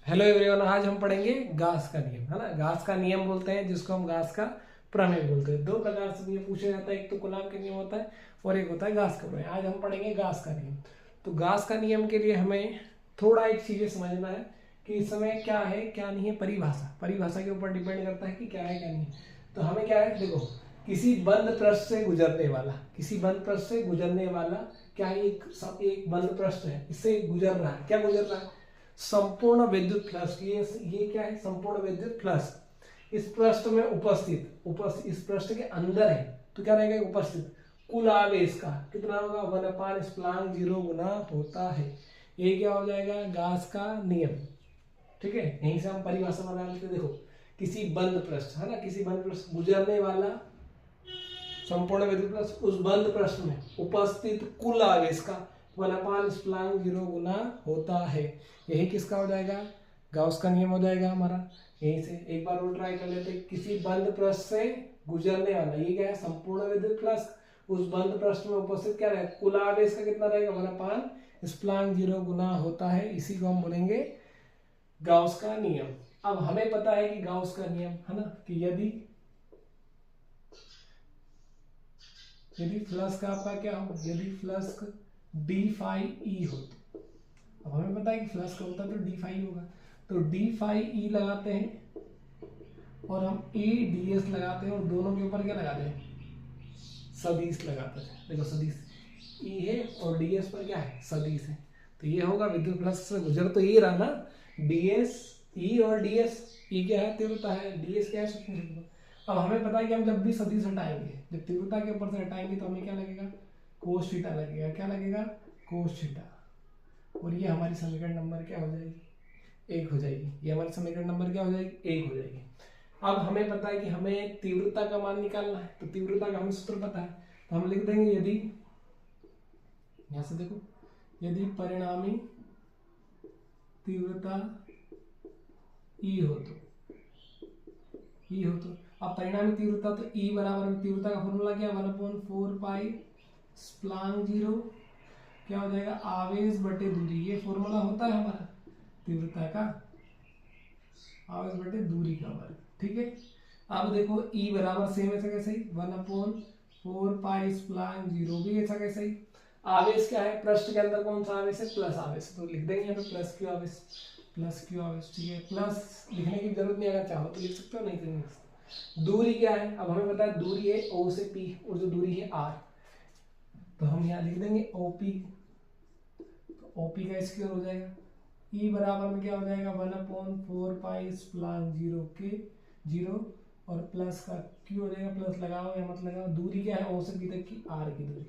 Hello everyone, आज हम पढ़ेंगे गास का नियम, है ना। गास का नियम बोलते हैं जिसको हम गास का प्रमेय बोलते हैं। दो प्रकार से नियम पूछा जाता है, एक तो कूलॉम का नियम होता है और एक होता है गास का प्रमेय। आज हम पढ़ेंगे गास का नियम। तो गास का नियम के लिए हमें थोड़ा एक चीजें समझना है कि इस समय क्या है क्या नहीं है। परिभाषा परिभाषा के ऊपर डिपेंड करता है कि क्या है क्या नहीं है। तो हमें क्या है, देखो, किसी बंद पृष्ठ से गुजरने वाला, किसी बंद पृष्ठ से गुजरने वाला क्या है, एक बंद पृष्ठ है, इससे गुजर रहा है। क्या गुजर रहा है? संपूर्ण विद्युत फ्लक्स। ये क्या है? संपूर्ण विद्युत फ्लक्स इस पृष्ठ में उपस्थित इस पृष्ठ के अंदर है। तो क्या रहेगा? उपस्थित कुल आवेश का कितना होगा? 1/0 गुना होता है। ये क्या हो जाएगा? गास का नियम। ठीक है, यहीं से हम परिभाषा बना लेते। देखो, किसी बंद पृष्ठ, है ना, किसी बंद पृष्ठ गुजरने वाला संपूर्ण विद्युत प्लस उस बंद पृष्ठ में उपस्थित कुल आवेश का 1/0 गुना होता है। यही किसका हो जाएगा? गाउस का नियम हो जाएगा हमारा। यहीं से एक बार और ट्राई कर लेते हैं। किसी बंद पृष्ठ से गुजरने वाला, ये क्या है? संपूर्ण विद्युत प्लस उस बंद पृष्ठ में उपस्थित क्या रहेगा? कुल आवेश का कितना रहेगा? 1/0 गुना होता है। इसी को हम बोलेंगे गाउस का नियम। अब हमें पता है कि गाउस का नियम, है ना, कि यदि फ्लक्स का आपका क्या हो, यदि फ्लक्स डी फाई ई हो, तो अब हमें पता है कि फ्लक्स का होता है तो डी फाई होगा। तो डी फाई ई लगाते हैं और हम ई डी एस लगाते हैं और दोनों के ऊपर क्या लगाते हैं? सदिश लगाते हैं। देखो, सदिश ई है और डी एस पर क्या है? सदिश है। तो ये होगा विद्युत फ्लक्स से गुजर तो ये रहा ना, डी एस ई और डी एस। ई क्या है? तीव्रता है, डी एस क्या है? सूक्ष्म। अब हमें पता है कि हम जब भी सदिश हटाएंगे, जब तीव्रता के ऊपर से हटाएंगे तो हमें क्या लगेगा? कोस थीटा लगेगा। क्या लगेगा? Cos theta. और ये हमारी समीकरण नंबर क्या हो जाएगी? 1 हो जाएगी। ये हमारी समीकरण नंबर क्या हो जाएगी? 1 हो जाएगी। अब हमें पता है कि हमें तीव्रता का मान निकालना है, तो तीव्रता का हमें सूत्र पता है। तो हम लिख देंगे, यदि, यहां से देखो, यदि परिणामी तीव्रता ई हो तो, अब परिणामी तीव्रता तो ई बराबर में तीव्रता का फॉर्मूला क्या? 1/4 पाई स्प्लांग 0 क्या हो जाएगा? आवेश बटे दूरी। ये फॉर्मूला होता है हमारा तीव्रता का, आवेश बटे दूरी का वर्ग। ठीक है। अब देखो, ई बराबर सेम ऐसा कैसे ही 1/4 पाई स्प्लांग 0 भी ऐसा कैसे ही। आवेश क्या है? पृष्ठ के अंदर कौन सा आवेश है? प्लस आवेश। तो लिख देंगे यहाँ पे प्लस क्यू आवेश, प्लस क्यू आवेश। ठीक है, प्लस लिखने की जरूरत नहीं, अगर चाहो तो लिख सकते हो, नहीं तो नहीं लिख सकते। दूरी क्या है? अब हमें पता है दूरी है ओ से पी और जो दूरी है आर। तो हम यहाँ लिख देंगे ओपी। तो ओपी का स्क्वायर हो जाएगा। ई बराबर में क्या हो जाएगा? 1/4 पाई स्प्लांग 0 के 0 और प्लस का क्यू हो जाएगा। प्लस लगाओ या मत लगाओ, दूरी क्या है? ओ से बी तक की, आर की दूरी।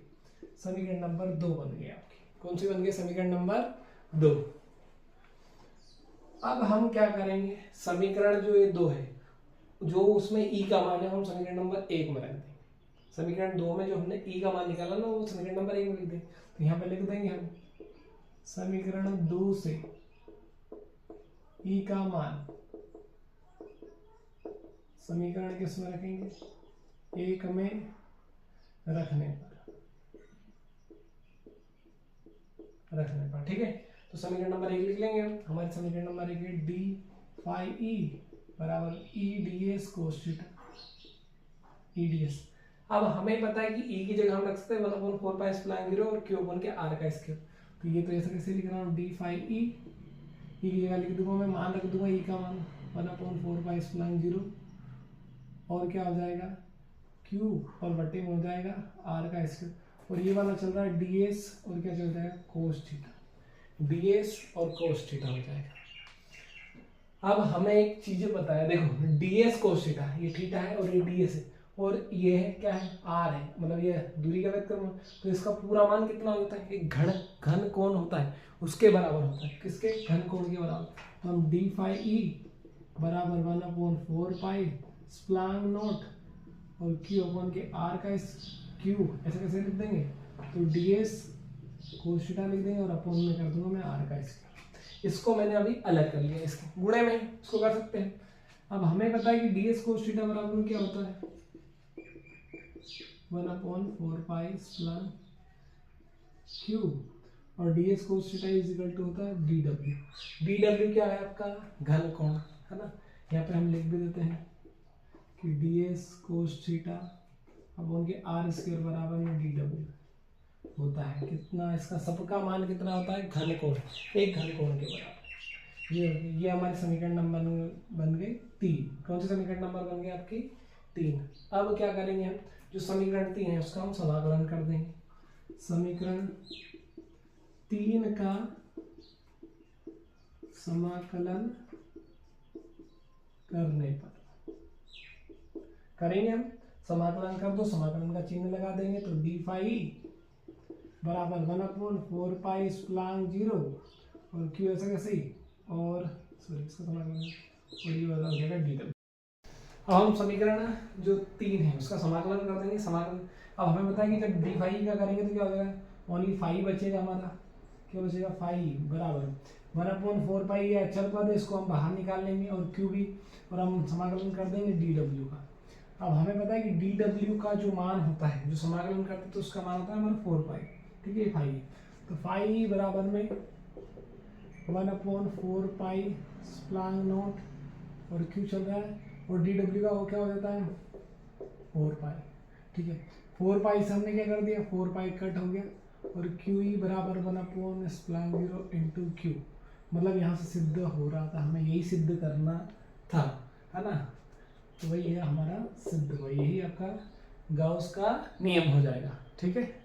समीकरण नंबर 2 बन गई आपकी। कौन सी बन गई? समीकरण नंबर 2। अब हम क्या करेंगे? समीकरण जो ये 2 है, जो उसमें ई का मान है, हम समीकरण नंबर 1 में रख देंगे। समीकरण 2 में जो हमने ई का मान निकाला ना, वो समीकरण नंबर 1 में लिख देंगे। तो यहाँ पे लिख देंगे हम समीकरण 2 से ई का मान समीकरण किस में रखेंगे? 1 में रखने पर ठीक है। तो समीकरण नंबर 1 लिख लेंगे हम। हमारे समीकरण नंबर 1 है डी फाई ई बराबर E D S cos theta, E D S. अब हमें पता है कि ई की जगह हम रख सकते हैं 1/4 पाई स्प्लांग 0 और क्यू अपन के आर का स्क्वायर। तो ये तो ऐसे कैसे लिख रहा हूँ? डी फाई ई की जगह लिख दूंगा मैं, मान रख दूंगा ई का मान 1/4 पाई स्प्लांग 0 और क्या हो जाएगा? क्यू और बटे में हो जाएगा आर का स्क्वायर। और ये वाला चल रहा है डी एस और क्या चल जाएगा? Cos theta. डी एस और कोस थीटा हो जाएगा। अब हमें एक चीज पता है, देखो, डी एस कोस थीटा, ये थीटा है और ये डी एस है और ये है क्या है? आर है, मतलब ये दूरी का वेक्टर। तो इसका पूरा मान कितना होता है? एक घन कोण होता है, उसके बराबर होता है। किसके? घन कोण के बराबर। तो हम डी फाई ई बराबर 1/4 पाई स्प्लांग नॉट और क्यू अपन के आर का क्यू ऐसे कैसे लिख देंगे? तो डी एस कोस थीटा लिख देंगे और अपन में कर दूंगा मैं आर का स्क्वायर। इसको मैंने अभी अलग कर लिया, इसके गुणे में इसको कर सकते हैं। अब हमें पता है कि डी एस कोस थीटा बराबर में क्या होता है? 1/4 पाई स्प्लांग क्यू और D S cos theta is equal to होता है डी डब्ल्यू। डी डब्ल्यू क्या है आपका घन कोण, है ना। यहाँ पे हम लिख भी देते हैं कि डी एस कोस थीटा अब उनके आर स्क्वायर बराबर में डी डब्ल्यू होता है कितना, इसका सबका मान कितना होता है घन कोण, एक घन कोण के बराबर। ये हमारे समीकरण नंबर बन गए 3। कौन से समीकरण नंबर बन गए आपकी 3। अब क्या करेंगे हम, जो समीकरण 3 है उसका हम समाकलन कर देंगे। समीकरण 3 का समाकलन करने पर करेंगे हम, समाकलन कर दो, समाकलन का चिन्ह लगा देंगे तो डी फाई बराबर 1/4 पाई स्प्लांग 0 और क्यू ऐसा कैसे, और सॉरी इसका समाकलन और ये वाला हो जाएगा डी डब्ल्यू। अब हम समीकरण जो 3 है उसका समाकलन कर देंगे। समाकलन अब हमें पता है कि जब डी फाई का करेंगे तो क्या हो जाएगा, ओनली फाई बचेगा हमारा, क्या बचेगा फाई बराबर 1/4 पाई, ये अचर पद है इसको हम बाहर निकाल लेंगे और क्यू भी, और हम समाकलन कर देंगे डी डब्ल्यू का। अब हमें पता है कि डी डब्ल्यू का जो मान होता है जो समाकलन करते हैं तो उसका मान होता है हमारा 4 पाई, ठीक है फाई। तो फाई बराबर में 1/4 पाई स्प्लांग नॉट और क्यू चल रहा है, और डी डब्ल्यू का वो क्या हो जाता है 4 पाई, ठीक है। 4 पाई से हमने क्या कर दिया, 4 पाई कट हो गया और क्यू ई बराबर 1/4 स्प्लांग 0 इंटू क्यू, मतलब यहाँ से सिद्ध हो रहा था, हमें यही सिद्ध करना था, है ना। तो वही है हमारा सिद्ध, वही यही आपका गाउस का नियम हो जाएगा, ठीक है।